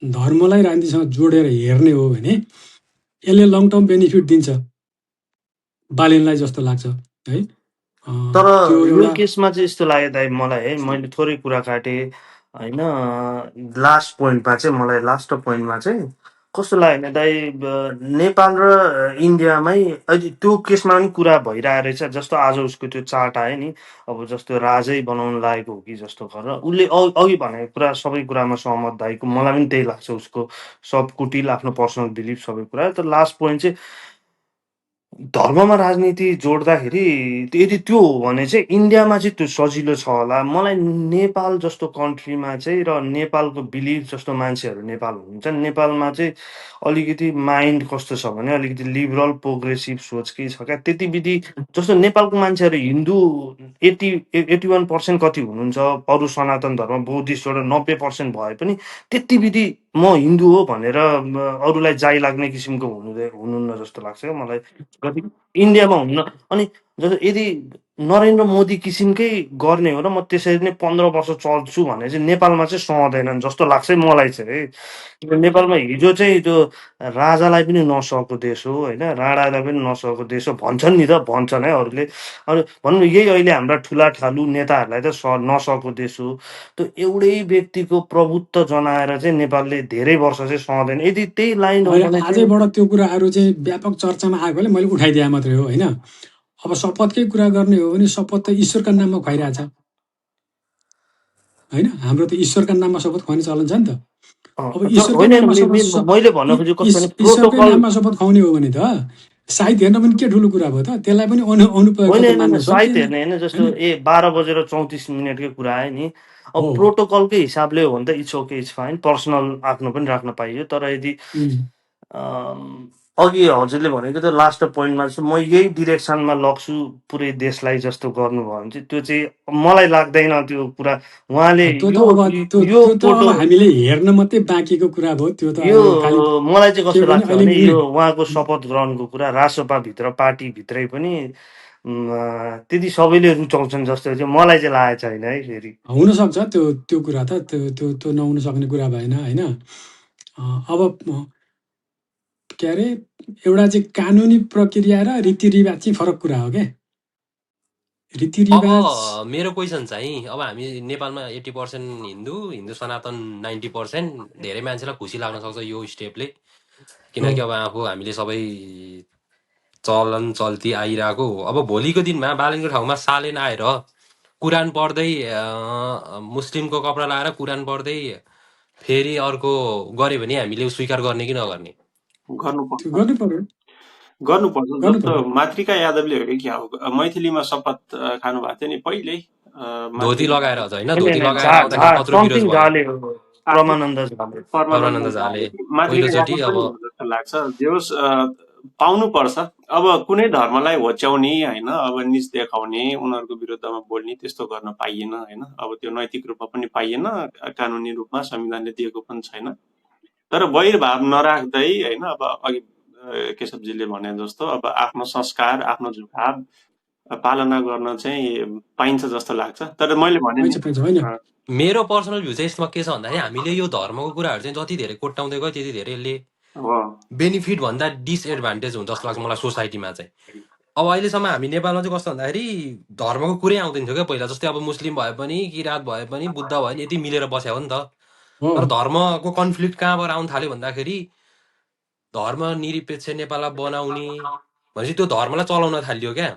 धर्मलाई राजनीतिसँग जोडेर हेर्ने हो भने यसले लङ टर्म बेनिफिट दिन्छ बालेनलाई जस्तो लाग्छ है। तर यो केसमा चाहिँ यस्तो लाग्यो दाइ मलाई है, मैले थोरै कुरा काटेँ होइन। लास्ट पोइन्टमा चाहिँ मलाई लास्ट पोइन्टमा चाहिँ कस्तो लाग्यो भने दाइ नेपाल र इन्डियामै अहिले त्यो केसमा पनि कुरा भइरहेको रहेछ। जस्तो आज उसको त्यो चार्ट आयो नि, अब जस्तो राजै बनाउनु लागेको हो कि जस्तो गरेर उसले अघि भनेको कुरा सबै कुरामा सहमत दाइको, मलाई पनि त्यही लाग्छ। उसको सब कुटिल आफ्नो पर्सनल बिलिफ सबै कुरा। तर लास्ट पोइन्ट चाहिँ धर्ममा राजनीति जोड्दाखेरि यदि त्यो हो भने चाहिँ इन्डियामा चाहिँ त्यो सजिलो छ होला। मलाई नेपाल जस्तो कन्ट्रीमा चाहिँ र नेपालको बिलिभ जस्तो मान्छेहरू नेपाल हुनुहुन्छ, नेपालमा चाहिँ अलिकति माइन्ड कस्तो छ भने अलिकति लिबरल प्रोग्रेसिभ सोचकै छ क्या। त्यति विधि जस्तो नेपालको मान्छेहरू हिन्दू 81% कति हुनुहुन्छ, अरू सनातन धर्म बौद्धिस्टबाट 90% भए पनि त्यति विधि म हिन्दू हो भनेर अरूलाई जाइ लाग्ने किसिमको हुनुहुन्न जस्तो लाग्छ क्या मलाई। कति इन्डियामा हुन्न। अनि जस्तो यदि नरेन्द्र मोदी किसिमकै गर्ने हो र म त्यसरी नै 15 वर्ष चल्छु भने चाहिँ नेपालमा चाहिँ सहँदैनन् जस्तो लाग्छ मलाई चाहिँ। नेपालमा हिजो चाहिँ त्यो राजालाई पनि नसकेको देश हो होइन, राणालाई पनि नसकेको देश हो भन्छन् नि त, भन्छन् है अरूले। अनि भन्नु यही अहिले हाम्रा ठुला ठालु नेताहरूलाई त नसकेको देश हो। त्यो एउटै व्यक्तिको प्रभुत्व जनाएर चाहिँ नेपालले धेरै वर्ष चाहिँ सहँदैन। यदि त्यही लाइन हो भने आजैबाट त्यो कुराहरू चाहिँ व्यापक चर्चामा आएकोले मैले उठाइदिए मात्रै हो होइन। अब शपथकै कुरा गर्ने हो भने शपथ त ईश्वरका नाममा खुवाइरहेछ होइन। हाम्रो त ईश्वरका नाममा शपथ खुवाउने चलन छ नि त। अब ईश्वरकै नाममा शपथ खुवाउने हो भने त साहित्य हेर्न पनि के ठुलो कुरा भयो त? त्यसलाई पनि अनुपयुक्त होइन त होइन मान्नु पर्छ साइत नि, हेर्ने होइन, जस्तो होइन? 12:34 कुरा आयो नि। अब हो। प्रोटोकलकै हिसाबले हो भने त it's okay, it's fine, personal आफ्नो पनि राख्न पाइयो। तर यदि अघि हजुरले भनेको त्यो लास्ट पोइन्टमा चाहिँ म यही डिरेक्सनमा लग्छु पुरै देशलाई जस्तो गर्नुभयो भने चाहिँ त्यो चाहिँ मलाई लाग्दैन त्यो कुरा। उहाँले त्यो त यो अब यो त्यो त अब फोटो हामीले हेर्न मात्रै बाँकीको कुरा भयो। त्यो त यो अब खालि मलाई चाहिँ के कस्तो भने लाग्छ अहिले भने उनी यो उहाँको शपथ ग्रहणको कुरा रासोपाभित्र पार्टीभित्रै पनि त्यति सबैले रुचाउँछन् जस्तो चाहिँ मलाई चाहिँ लागेको छैन है फेरि। हुनसक्छ त्यो त्यो कुरा त त्यो त्यो त्यो नहुन सक्ने कुरा भएन, होइन? अब के अरे एउटा चाहिँ कानुनी प्रक्रिया र रीतिरिवाज चाहिँ फरक कुरा हो क्या। अब रीतिरिवाज मेरो क्वेसन चाहिँ, अब हामी नेपालमा 80% हिन्दू सनातन 90%, धेरै मान्छेलाई खुसी लाग्न सक्छ यो स्टेपले, किनकि अब आफू हामीले सबै चलन चल्ती आइरहेको हो। अब भोलिको दिनमा बालनको ठाउँमा सालेन आएर कुरान पढ्दै मुस्लिमको कपडा लाएर कुरान पढ्दै फेरि अर्को गऱ्यो भने हामीले स्वीकार गर्ने कि नगर्ने? गर्नुपर्छ गर्नु पर्यो, गर्नुपर्छ। गर्नु जस्तो पर्यो। मातृका यादवले हो कि क्या हो, मैथिलीमा शपथ खानुभएको थियो नि पहिल्यै, धोती मातृका लगाएर यादव चाहिँ होइन, धोती लगाएर आउँदाखेरि कत्रो विरोध समथिङ भयो। झाले हो, आफ्नो परमानन्द झाले। परमानन्द परमानन्द झाले झाले कि मातृका पहिलोचोटि यादव अब पनि हो जस्तो लाग्छ। जे होस् पाउनुपर्छ। अब कुनै धर्मलाई होच्याउने होइन, अब निच देखाउने, उनीहरूको विरुद्धमा बोल्ने त्यस्तो गर्न पाइएन होइन। अब त्यो नैतिक रूपमा पनि पाइएन, कानुनी रूपमा संविधानले दिएको पनि छैन। तर वैरभाव नराख्दै होइन, अब अघि केशवजीले भने जस्तो अब आफ्नो संस्कार आफ्नो झुकाव पालना गर्न चाहिँ पाइन्छ जस्तो लाग्छ। तर मैले भने नि पाइन्छ होइन। मेरो पर्सनल भ्यू चाहिँ यसमा के छ भन्दाखेरि हामीले यो धर्मको कुराहरू चाहिँ जति धेरै कोट्याउँदै गयो त्यति धेरै यसले बेनिफिट भन्दा डिसएडभान्टेज हुन्छ जस्तो लाग्छ मलाई सोसाइटीमा चाहिँ। अब अहिलेसम्म हामी नेपालमा चाहिँ कस्तो भन्दाखेरि धर्मको कुरै आउँदैन थियो क्या पहिला। जस्तै अब मुस्लिम भए पनि किराँत भए पनि बुद्ध भए पनि यति मिलेर बस्यो हो नि त। तर धर्मको कन्फ्लिक्ट कहाँबाट आउनु थाल्यो भन्दाखेरि धर्म निरपेक्ष नेपाललाई बनाउने भनेपछि त्यो धर्मलाई चलाउन थालियो क्या।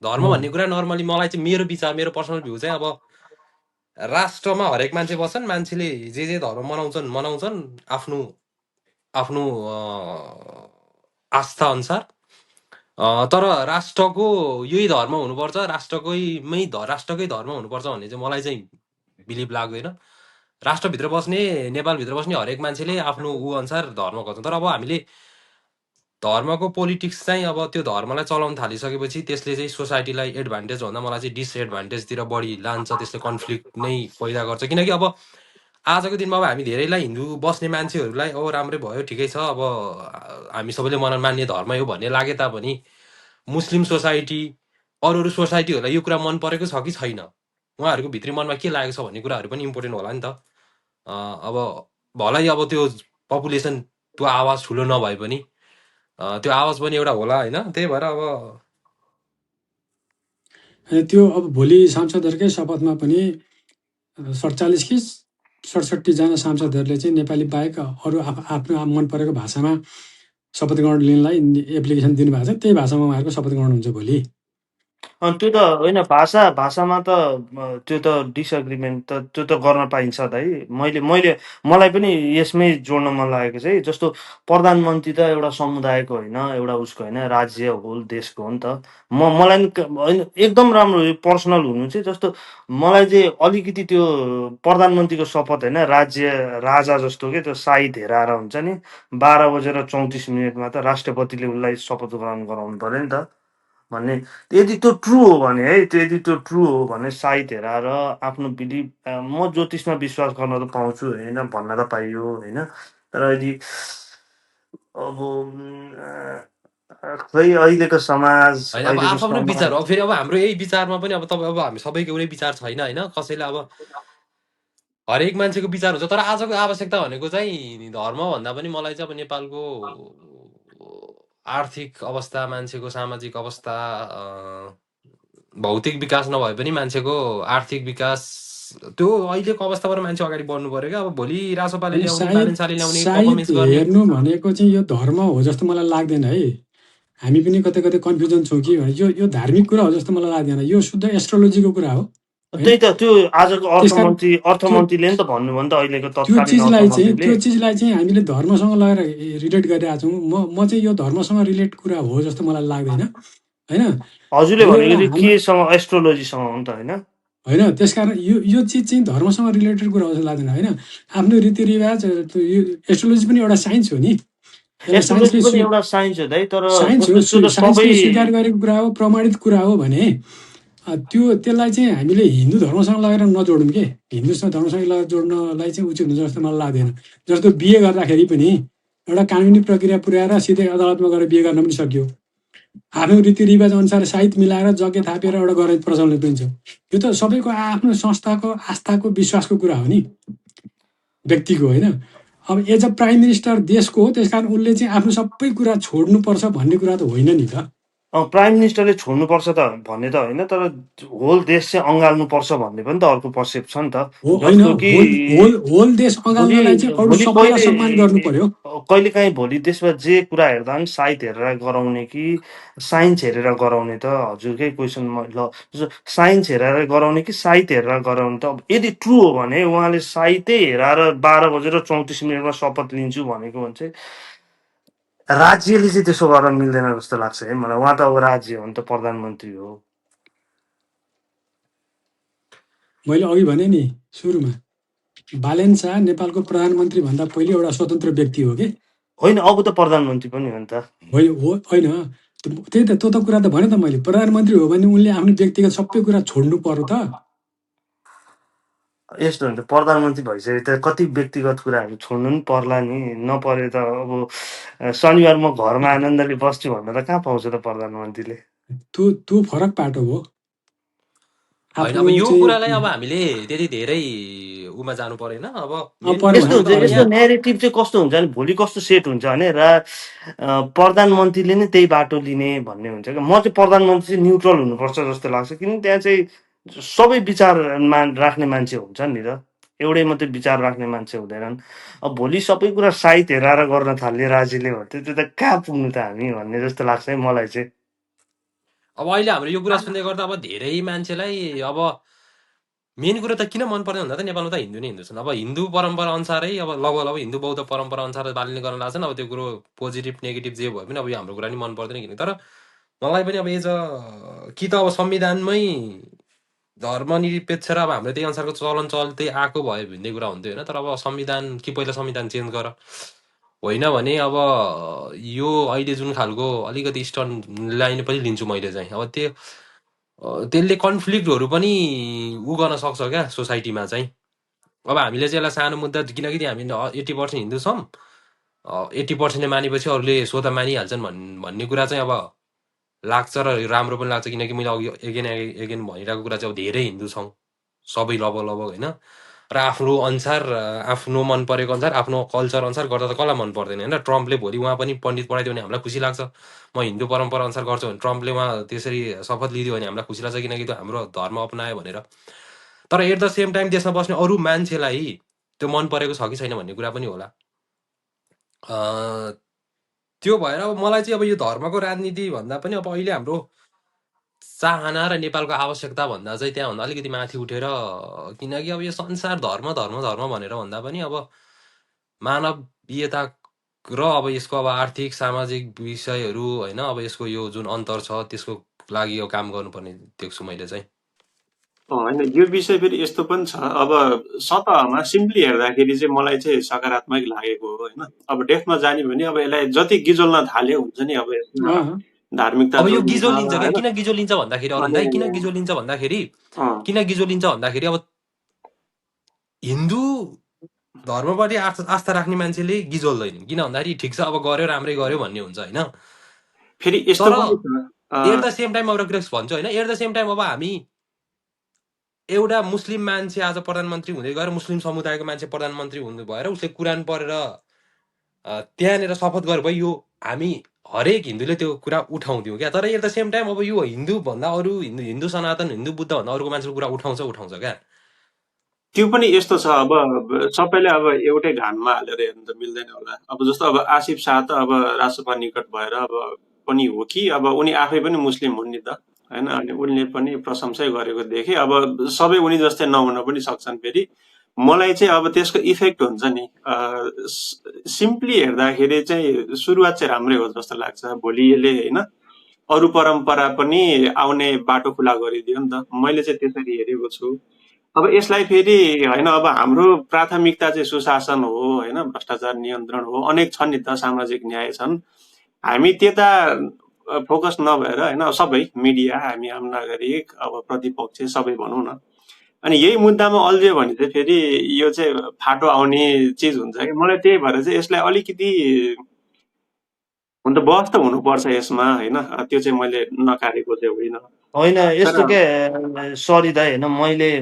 धर्म भन्ने कुरा नर्मली मलाई चाहिँ मेरो विचार, मेरो पर्सनल भ्यू चाहिँ अब राष्ट्रमा हरेक मान्छे बस्छन्, मान्छेले जे धर्म मनाउँछन् आफ्नो आफ्नो आस्था अनुसार। तर राष्ट्रको यही धर्म हुनुपर्छ, राष्ट्रकै धर्म हुनुपर्छ भन्ने चाहिँ मलाई चाहिँ बिलिभ लाग्दैन। राष्ट्रभित्र बस्ने, नेपालभित्र बस्ने हरेक मान्छेले आफ्नो ऊ अनुसार धर्म गर्छ। तर अब हामीले धर्मको पोलिटिक्स चाहिँ अब त्यो धर्मलाई चलाउन थालिसकेपछि त्यसले चाहिँ सोसाइटीलाई एडभान्टेज भन्दा मलाई चाहिँ डिसएडभान्टेजतिर बढी लान्छ। त्यसले कन्फ्लिक्ट नै पैदा गर्छ। किनकि अब आजको दिनमा अब हामी धेरैलाई हिन्दू बस्ने मान्छेहरूलाई राम्रै भयो ठिकै छ, अब हामी सबैले मान्ने धर्मै हो भन्ने लागे तापनि मुस्लिम सोसाइटी अरू सोसाइटीहरूलाई यो कुरा मन परेको छ कि छैन, उहाँहरूको भित्री मनमा के लागेको छ भन्ने कुराहरू पनि इम्पोर्टेन्ट होला नि त। अब भलै अब त्यो पपुलेसन त्यो आवाज ठुलो नभए पनि त्यो आवाज पनि एउटा होला होइन। त्यही भएर अब त्यो अब भोलि सांसदहरूकै शपथमा पनि 47 कि 67 जना सांसदहरूले चाहिँ नेपाली बाहेक अरू आफ्नो मन परेको भाषामा शपथ ग्रहण लिनलाई एप्लिकेसन दिनुभएको छ। त्यही भाषामा उहाँहरूको शपथ ग्रहण हुन्छ भोलि। त्यो त होइन, भाषामा त त्यो त डिसएग्रिमेन्ट त त्यो त गर्न पाइन्छ दाइ। मलाई पनि यसमै जोड्न मन लागेको चाहिँ जस्तो प्रधानमन्त्री त एउटा समुदायको होइन, एउटा उसको होइन, राज्य होल देशको हो नि त। मलाई होइन एकदम राम्रो पर्सनल हुनु चाहिँ जस्तो मलाई चाहिँ अलिकति त्यो प्रधानमन्त्रीको शपथ होइन राज्य राजा जस्तो के त्यो साई धेराएर हुन्छ नि 12:34 त राष्ट्रपतिले उसलाई शपथ ग्रहण गराउनु पर्यो नि त भन्ने। यदि त्यो ट्रु हो भने है, यदि त्यो ट्रु हो भने साइत हेराएर आफ्नो बिलिभ, म ज्योतिषमा विश्वास गर्न त पाउँछु होइन, भन्न त पाइयो होइन। तर यदि अब खै अहिलेको समाज होइन, अब आफ्नो विचार हो। फेरि अब हाम्रो यही विचारमा पनि अब तपाईँ अब हामी सबैको एउटै विचार छैन होइन। कसैले अब हरेक मान्छेको विचार हुन्छ। तर आजको आवश्यकता भनेको चाहिँ धर्म भन्दा पनि मलाई चाहिँ अब नेपालको आर्थिक अवस्था, मान्छेको सामाजिक अवस्था, भौतिक विकास नभए पनि मान्छेको आर्थिक विकास, त्यो अहिलेको अवस्थाबाट मान्छे अगाडि बढ्नु पर्यो क्या। अब भोलि रासोपाले ल्याउने, बालेन्साले ल्याउने, पर्फर्मेन्स गर्ने हेर्नु भनेको चाहिँ यो धर्म हो जस्तो मलाई लाग्दैन है। हामी पनि कतै कतै कन्फ्युजन छौँ कि यो धार्मिक कुरा हो जस्तो मलाई लाग्दैन। यो शुद्ध एस्ट्रोलोजीको कुरा हो। होइन। त्यही त त्यो आजको त्यस कारण अर्थमन्त्रीले नि त भन्नुभयो नि त अहिलेको त्यो तत्कालीन चिजलाई अर्थमन्त्रीले चाहिँ हामीले धर्मसँग लगेर रिलेट गरिरहेका छौँ। म चाहिँ यो धर्मसँग रिलेट कुरा हो जस्तो मलाई लाग्दैन होइन। हजुरले यो एउटा भनेको केसँग एस्ट्रोलोजीसँग हो नि त होइन होइन, त्यसकारण यो चिज चाहिँ धर्मसँग रिलेटेड कुरा हो जस्तो लाग्दैन होइन। आफ्नो रीतिरिवाज यो एस्ट्रोलोजी पनि एउटा साइन्स हो नि, एस्ट्रोलोजी पनि एउटा साइन्स हो दाइ तर साइन्स हो, जस्तो त्यो त सबै साइन्सले स्वीकार गरेको कुरा हो, प्रमाणित कुरा हो भने त्यसलाई चाहिँ हामीले हिन्दू धर्मसँग लगेर नजोडौँ के, हिन्दू धर्मसँग लगेर जोड्नलाई चाहिँ उचित हुन्छ जस्तो मलाई लाग्दैन। जस्तो बिहे गर्दाखेरि पनि एउटा कानुनी प्रक्रिया पुर्याएर सिधै अदालतमा गएर बिहे गर्न पनि सकियो। आफ्नो रीतिरिवाज अनुसार साइत मिलाएर यज्ञ थापेर एउटा गर्ने प्रचलन पनि छ। यो त सबैको आफ्नो संस्थाको आस्थाको विश्वासको कुरा हो नि, व्यक्तिको होइन। अब एज अ प्राइम मिनिस्टर देशको हो, त्यस कारण उसले चाहिँ आफ्नो सबै कुरा छोड्नुपर्छ भन्ने कुरा त होइन नि त। प्राइम मिनिस्टरले छोड्नुपर्छ त भन्ने त होइन, तर होल देश चाहिँ अँगाल्नुपर्छ भन्ने पनि त अर्को पर्सेप्ट छ नि त। जस्तो कि होल देश अँगाल्नलाई चाहिँ अरू सबैलाई सम्मान गर्नु पर्यो। कहिलेकाहीँ भोलि त्यसमा जे कुरा हेर्दा पनि साइत हेरेर गराउने कि साइन्स हेरेर गराउने त हजुरकै क्वेसन ल साइन्स हेरेर गराउने कि साइत हेरेर गराउने त यदि ट्रु हो भने उहाँले साइतै हेरेर 12:34 शपथ लिन्छु भनेको भने चाहिँ राज्यले चाहिँ त्यसो गर्न मिल्दैन जस्तो लाग्छ है मलाई। उहाँ त अब राज्य हो नि त, प्रधानमन्त्री हो। मैले अघि भने नि सुरुमा, बालेन शाह नेपालको प्रधानमन्त्री भन्दा पहिले एउटा स्वतन्त्र व्यक्ति हो कि होइन, अब त प्रधानमन्त्री पनि हो नि त। होइन त्यही त, त्यो त कुरा त भने त मैले, प्रधानमन्त्री हो भने उनले आफ्नो व्यक्तिगत सबै कुरा छोड्नु पर्यो त। यस्तो हुन्छ, प्रधानमन्त्री भइसके त कति व्यक्तिगत कुराहरू छोड्नु पनि पर्ला नि, नपरे त अब शनिबार म घरमा आनन्दले बस्छु भन्न त कहाँ पाउँछ त प्रधानमन्त्रीले। त्यो फरक पाटो हो। होइन अब यो कुरालाई अब हामीले त्यति धेरै उमा जानु परेन। अब यस्तो हुन्छ, यस्तो न्यारेटिभ चाहिँ कस्तो हुन्छ भने भोलि कस्तो सेट हुन्छ भने प्रधानमन्त्रीले नै त्यही बाटो लिने भन्ने हुन्छ क्या। म चाहिँ प्रधानमन्त्री चाहिँ न्युट्रल हुनुपर्छ जस्तो लाग्छ, किन त्यहाँ चाहिँ सबै विचार राख्ने मान्छे हुन्छन् नि त, एउटै मात्रै विचार राख्ने मान्छे हुँदैनन्। अब भोलि सबै कुरा साइत हेराएर गर्न थाल्ने राज्यले भयो त्यो त कहाँ पुग्नु त हामी भन्ने जस्तो लाग्छ है मलाई चाहिँ। अब अहिले हाम्रो यो कुरा सुन्दै गर्दा अब धेरै मान्छेलाई अब मेन कुरो त किन मन पर्दैन भन्दा त नेपालमा त हिन्दू नै हिन्दू छन्। अब हिन्दू परम्परा अनुसारै अब लगभग हिन्दू बौद्ध परम्परा अनुसार बाल्ने गर्न लाग्छन्। अब त्यो कुरो पोजिटिभ नेगेटिभ जे भए पनि अब यो हाम्रो कुरा नि मन पर्दैन किन। तर मलाई पनि अब एज अ कि त अब संविधानमै धर्मनिरपेक्ष र अब हाम्रो त्यही अनुसारको चलन चल्दै आएको भयो भन्ने कुरा हुन्थ्यो होइन। तर अब संविधान कि पहिला संविधान चेन्ज गर, होइन भने अब यो अहिले जुन खालको अलिकति स्टर्न लाइन पनि लिन्छु मैले चाहिँ। अब त्यसले कन्फ्लिक्टहरू पनि उ गर्न सक्छ क्या सोसाइटीमा चाहिँ। अब हामीले चाहिँ यसलाई सानो मुद्दा, किनकि हामी 80% हिन्दू छौँ, 80% मानेपछि अरूले स्वतः मानिहाल्छन् भन्ने कुरा चाहिँ अब लाग्छ र राम्रो पनि लाग्छ। किनकि मैले अघि एगेन भनिरहेको कुरा चाहिँ अब धेरै हिन्दू छौँ सबै लगभग होइन। र आफ्नो अनुसार आफ्नो मन परेको अनुसार आफ्नो कल्चर अनुसार गर्दा त कसलाई मन पर्दैन होइन। ट्रम्पले भोलि उहाँ पनि पण्डित पढाइदियो भने हामीलाई खुसी लाग्छ। म हिन्दू परम्परा अनुसार गर्छु भने ट्रम्पले उहाँ त्यसरी शपथ लिइदियो भने हामीलाई खुसी लाग्छ, किनकि त्यो हाम्रो धर्म अपनायो भनेर। तर एट द सेम टाइम देशमा बस्ने अरू मान्छेलाई त्यो मन परेको छ कि छैन भन्ने कुरा पनि होला। त्यो भएर अब मलाई चाहिँ अब यो धर्मको राजनीति भन्दा पनि अब अहिले हाम्रो चाहना र नेपालको आवश्यकता भन्दा चाहिँ त्यहाँभन्दा अलिकति माथि उठेर, किनकि अब यो संसार धर्म धर्म धर्म भनेर भन्दा पनि अब मानवीयता र अब यसको अब आर्थिक सामाजिक विषयहरू होइन, अब यसको यो जुन अन्तर छ त्यसको लागि यो काम गर्नुपर्ने देख्छु मैले चाहिँ। होइन, यो विषय फेरि यस्तो पनि छ। अब सतहमा सिम्पली हेर्दाखेरि चाहिँ मलाई चाहिँ सकारात्मक लागेको हो होइन। अब डेफमा जाने भने अब यसलाई जति गिजोल्न थाल्यो हुन्छ नि, अब यसमा धार्मिकता अब यो गिजो लिन्छ क्या। किन गिजो लिन्छ भन्दाखेरि अरुण दाइ, किन गिजो लिन्छ भन्दाखेरि अब हिन्दू धर्मप्रति आस्था राख्ने मान्छेले गिजोल्दैन। किन भन्दाखेरि ठिक छ अब गर्यो राम्रै गर्यो भन्ने हुन्छ होइन। फेरि यस्तो पनि छ, एट द सेम टाइम एउटा कुरा भन्छु होइन, एट द सेम टाइम अब हामी एउटा मुस्लिम मान्छे आज प्रधानमन्त्री हुँदै गएर मुस्लिम समुदायको मान्छे प्रधानमन्त्री हुनु भएर उसले कुरान पढेर त्यहाँनिर शपथ गर्यो भयो, यो हामी हरेक हिन्दूले त्यो कुरा उठाउँथ्यौँ क्या। तर एट द सेम टाइम अब यो हिन्दू भन्दा अरू हिन्दू सनातन हिन्दू बुद्ध भन्दा अरूको मान्छेको कुरा उठाउँछ क्या। त्यो पनि यस्तो छ। अब सबैले अब एउटै घानमा हालेर हेर्नु त मिल्दैन होला। अब जस्तो अब आसिफ शाह त अब राजसभा निकट भएर अब पनि हो कि अब उनी आफै पनि मुस्लिम हुन् नि त हैन। अनि उनले पनि प्रशंसै गरेको देखेँ। अब सबै उनी जस्तै नहुन पनि सक्छन् फेरि। मलाई चाहिँ अब त्यसको इफेक्ट हुन्छ नि, सिम्पली हेर्दाखेरि चाहिँ सुरुवात चाहिँ राम्रै हो जस्तो लाग्छ। भोलि यसले हैन अरू परम्परा पनि आउने बाटो खुला गरिदियो नि त, मैले चाहिँ त्यसरी हेरेको छु। अब यसलाई फेरि हैन, अब हाम्रो प्राथमिकता चाहिँ सुशासन हो हैन, भ्रष्टाचार नियन्त्रण हो, अनेक छन् नि त, सामाजिक न्याय छन्। हामी त्यता फोकस नभएर हैन, सबै मिडिया, हामी आम नागरिक, अब प्रतिपक्ष सबै भनौँ न, अनि यही मुद्दामा अल्झ्यो भने चाहिँ फेरि यो चाहिँ फाटो आउने चिज हुन्छ कि। मलाई त्यही भएर चाहिँ यसलाई अलिकति हुन त बहस त हुनुपर्छ यसमा हैन, त्यो चाहिँ मैले नकारेको चाहिँ होइन। होइन तर यस्तो के सरी दाइ होइन,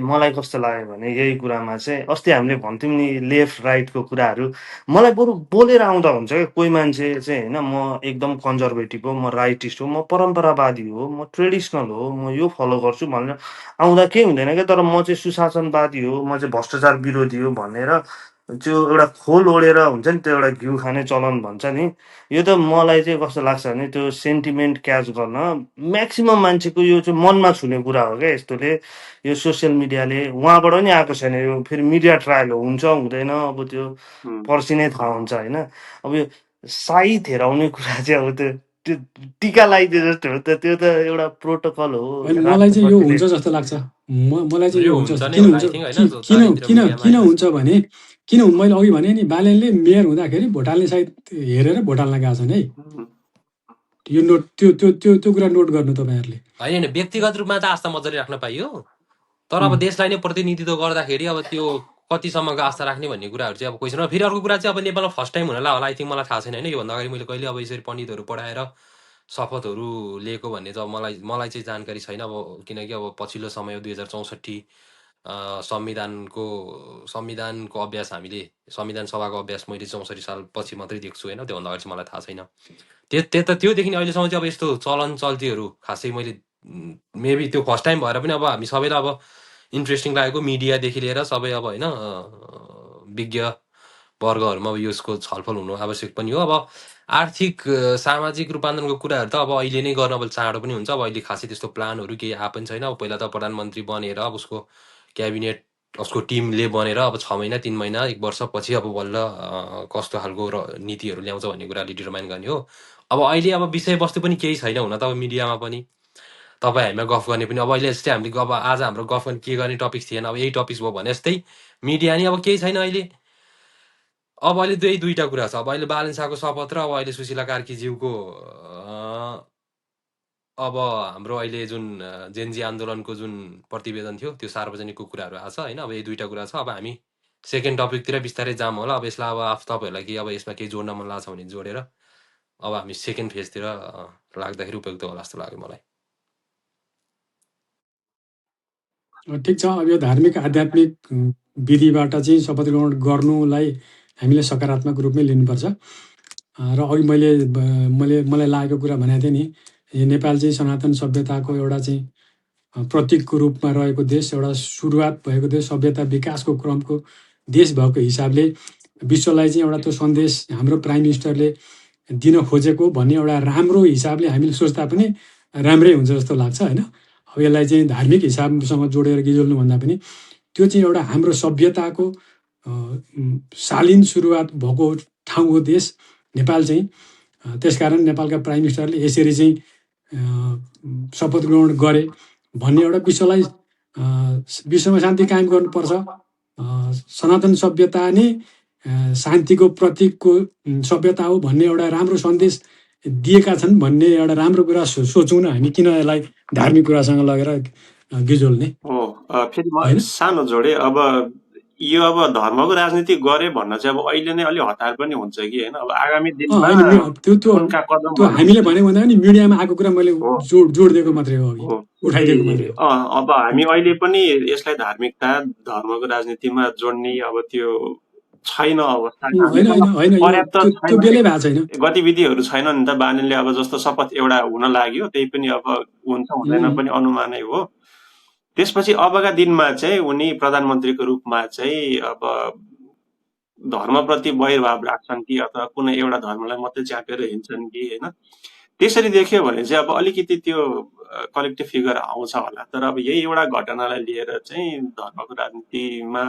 मलाई कस्तो लाग्यो भने यही कुरामा चाहिँ अस्ति हामीले भन्थ्यौँ नि लेफ्ट राइटको कुराहरू, मलाई बरु बोलेर आउँदा हुन्छ क्या। कोही मान्छे चाहिँ होइन म एकदम कन्जर्भेटिभ हो, म राइटिस्ट हो, म परम्परावादी हो, म ट्रेडिसनल हो, म यो फलो गर्छु भनेर आउँदा केही हुँदैन क्या। तर म चाहिँ सुशासनवादी हो, म चाहिँ भ्रष्टाचार विरोधी हो भनेर त्यो एउटा खोल ओढेर हुन्छ नि, त्यो एउटा घिउ खाने चलन भन्छ नि, यो त मलाई चाहिँ कस्तो लाग्छ भने त्यो सेन्टिमेन्ट क्याच गर्न म्याक्सिमम् मान्छेको यो चाहिँ मनमा छुने कुरा हो क्या। यस्तोले यो सोसियल मिडियाले उहाँबाट नि आएको छैन, यो फेरि मिडिया ट्रायल हो, हुन्छ हुँदैन अब त्यो पर्सि नै थाहा हुन्छ होइन। अब यो साई हेराउने कुरा चाहिँ अब त्यो त्यो टिका लगाइदिए जस्तो हो त, त्यो त एउटा प्रोटोकल हो होइन मलाई चाहिँ यो राष्ट्रपतिले। हुन्छ जस्तो लाग्छ। मलाई चाहिँ यो यो हुन्छ हुन्छ जस्तो, नै किन होला हुन्छ आई थिङ्क होइन, कि किन चारैतिर किन मिडियामा किन आइरहेको हुन्छ भने मैले अघि भने नि बालेनले मेयर हुँदाखेरि भोट हाल्ने साइड हेरेर भोट हाल्न गएको छन् है। यो नोट त्यो त्यो त्यो त्यो कुरा नोट गर्नु तपाईँहरूले। होइन, व्यक्तिगत रूपमा त आस्था मजाले राख्न पाइयो, तर अब देशलाई नै प्रतिनिधित्व गर्दाखेरि अब त्यो कतिसम्मको आस्था राख्ने भन्ने कुराहरू चाहिँ अब क्वेसन। फेरि अर्को कुरा चाहिँ अब नेपालमा फर्स्ट टाइम हुनला होला आई थिङ्क, मलाई थाहा छैन होइन। योभन्दा अगाडि मैले कहिले अब यसरी पण्डितहरू पढाएर शपथहरू लिएको भन्ने चाहिँ अब मलाई चाहिँ जानकारी छैन। अब किनकि अब पछिल्लो समय 2064 संविधानको अभ्यास हामीले संविधान सभाको अभ्यास मैले 64 साल पछि मात्रै देख्छु होइन, त्योभन्दा अगाडि चाहिँ मलाई थाहा छैन। त्योदेखि अहिलेसम्म चाहिँ अब यस्तो चलन चल्तीहरू खासै मैले मेबी त्यो फर्स्ट टाइम भएर पनि अब हामी सबैलाई अब इन्ट्रेस्टिङ लागेको, मिडियादेखि लिएर सबै अब होइन विज्ञ वर्गहरूमा अब यसको छलफल हुनु आवश्यक पनि हो। अब आर्थिक सामाजिक रूपान्तरणको कुराहरू त अब अहिले नै गर्न अब चाँडो पनि हुन्छ। अब अहिले खासै त्यस्तो प्लानहरू केही आएको पनि छैन। अब पहिला त प्रधानमन्त्री बनेर अब उसको क्याबिनेट उसको टिमले बनेर अब 6 महिना 3 महिना 1 वर्षपछि अब बल्ल कस्तो खालको नीतिहरू ल्याउँछ भन्ने कुरा डिटरमाइन गर्ने हो। अब अहिले अब विषयवस्तु पनि केही छैन हुन त अब मिडियामा पनि, तपाईँ हामीमा गफ गर्ने पनि। अब अहिले जस्तै हामीले अब आज हाम्रो गफ गर्ने के गर्ने टपिक थिएन, अब यही टपिक भयो भने जस्तै मिडिया नि अब केही छैन अहिले। अब अहिले त्यही दुईवटा कुरा छ, अब अहिले बालन शाहको शपथ र अब अहिले सुशीला कार्कीज्यूको अब हाम्रो अहिले जुन जेनजी आन्दोलनको जुन प्रतिवेदन थियो त्यो सार्वजनिकको कुराहरू आएको छ होइन। अब यही दुईवटा कुरा छ। अब हामी सेकेन्ड टपिकतिर बिस्तारै जाम होला। अब यसलाई अब तपाईँहरूलाई केही अब यसमा केही जोड्न मन लाग्छ भने जोडेर अब हामी सेकेन्ड फेजतिर लाग्दाखेरि उपयुक्त होला जस्तो लाग्यो मलाई। ठिक छ, अब यो धार्मिक आध्यात्मिक विधिबाट चाहिँ शपथ ग्रहण गर्नुलाई हामीले सकारात्मक रूपमै लिनुपर्छ। र अघि मलाई लागेको कुरा भनेको थिएँ नि, यो नेपाल चाहिँ सनातन सभ्यताको एउटा चाहिँ प्रतीकको रूपमा रहेको देश, एउटा सुरुवात भएको देश, सभ्यता विकासको क्रमको देश भएको हिसाबले विश्वलाई चाहिँ एउटा त्यो सन्देश हाम्रो प्राइम मिनिस्टरले दिन खोजेको भन्ने एउटा राम्रो हिसाबले हामीले सोच्दा पनि राम्रै हुन्छ जस्तो लाग्छ होइन। अब यसलाई चाहिँ धार्मिक हिसाबसँग जोडेर गिजोल्नुभन्दा पनि त्यो चाहिँ एउटा हाम्रो सभ्यताको शालीन सुरुवात भएको ठाउँ हो देश नेपाल चाहिँ। त्यसकारण नेपालका प्राइम मिनिस्टरले यसरी चाहिँ शपथ ग्रहण गरे भन्ने एउटा विश्वमा शान्ति कायम गर्नुपर्छ, सनातन सभ्यता नै शान्तिको प्रतीकको सभ्यता हो भन्ने एउटा राम्रो सन्देश दिएका छन् भन्ने एउटा राम्रो कुरा सोचौँ न हामी, किन यसलाई धार्मिक कुरासँग लगेर गिजोल्ने हो। फेरि म सानो जोडे, अब यो अब धर्मको राजनीति गरे भन्न चाहिँ अब अहिले नै अलि हतार पनि हुन्छ कि होइन। अब आगामी दिनमा उनका त्यो कदमहरू हामीले भनेको भन्दा पनि मिडियामा आएको कुरा मैले जोड दिएको मात्रै हो, अघि उठाइदिएको मात्रै हो। अब हामी अहिले पनि यसलाई धार्मिकता धर्मको राजनीतिमा जोड्ने अब त्यो छैन अवस्था, पर्याप्त छैन, गतिविधिहरू छैन नि त। बालेनले अब जस्तो शपथ एउटा हुन लाग्यो, त्यही पनि अब हुन्छ हुँदैन पनि अनुमानै हो। त्यसपछि अबका दिनमा चाहिँ उनी प्रधानमन्त्रीको रूपमा चाहिँ अब धर्मप्रति वैरभाव राख्छन् कि अथवा कुनै एउटा धर्मलाई मात्रै च्यापेर हिँड्छन् कि होइन, त्यसरी देख्यो भने चाहिँ अब अलिकति त्यो कलेक्टिभ फिगर आउँछ होला। तर अब यही एउटा घटनालाई लिएर चाहिँ धर्मको राजनीतिमा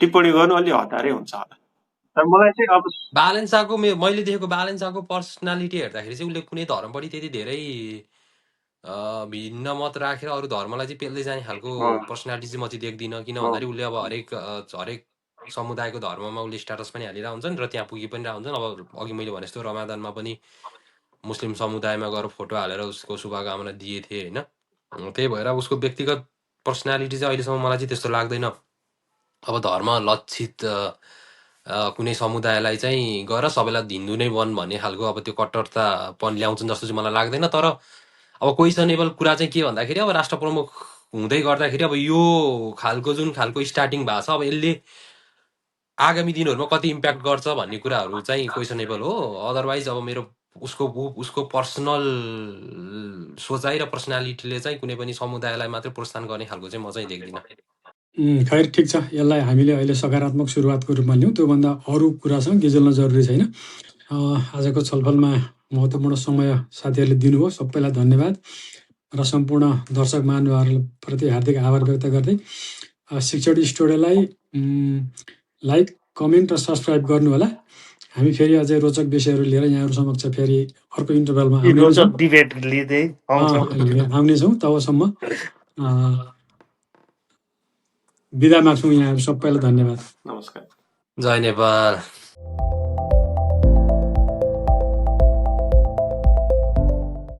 टिप्पणी गर्नु अलि हतारै हुन्छ होला। तर मलाई चाहिँ अब बालेन्साको मैले देखेको बालेन्साको पर्सनालिटी हेर्दाखेरि चाहिँ उसले कुनै धर्मपट्टि त्यति धेरै भिन्न मत राखेर अरू धर्मलाई चाहिँ पेल्दै जाने खालको पर्सनालिटी चाहिँ म चाहिँ देख्दिनँ। किन भन्दाखेरि उसले अब हरेक समुदायको धर्ममा उसले स्ट्याटस पनि हालिरहेको हुन्छन् र त्यहाँ पुगी पनि रहन्छन्। अब अघि मैले भने जस्तो रमादानमा पनि मुस्लिम समुदायमा गएर फोटो हालेर उसको शुभकामना दिए थिए होइन। त्यही भएर उसको व्यक्तिगत पर्सनालिटी चाहिँ अहिलेसम्म मलाई चाहिँ त्यस्तो लाग्दैन। अब धर्म लक्षित कुनै समुदायलाई चाहिँ गएर सबैलाई हिन्दू नै बन भन्ने खालको अब त्यो कट्टरतापन ल्याउँछन् जस्तो चाहिँ मलाई लाग्दैन। तर अब क्वेसनेबल कुरा चाहिँ के भन्दाखेरि अब राष्ट्र प्रमुख हुँदै गर्दाखेरि अब यो खालको जुन खालको स्टार्टिङ भएको छ अब यसले आगामी दिनहरूमा कति इम्प्याक्ट गर्छ भन्ने कुराहरू चाहिँ क्वेसनेबल हो। अदरवाइज अब मेरो उसको पर्सनल सोचाइ र पर्सनालिटीले चाहिँ कुनै पनि समुदायलाई मात्रै प्रोत्साहन गर्ने खालको चाहिँ म चाहिँ देख्दिनँ। खैर ठिक छ, यसलाई हामीले अहिले सकारात्मक सुरुवातको रूपमा लिउँ, त्योभन्दा अरू कुरासँग गिज्न जरुरी छैन। आजको छलफलमा महत्त्वपूर्ण समय साथीहरूले दिनुभयो, सबैलाई धन्यवाद र सम्पूर्ण दर्शक महानुभावप्रति हार्दिक आभार व्यक्त गर्दै शिक्षण स्टुडियोलाई लाइक, कमेन्ट र सब्सक्राइब गर्नुहोला। हामी फेरि अझै रोचक विषयहरू लिएर यहाँहरू समक्ष फेरि अर्को इन्टरभलमा डिबेट लिँदै आउनेछौँ। तबसम्म बिदा माग्छौँ। यहाँहरू सबैलाई धन्यवाद। नमस्कार। जय नेपाल।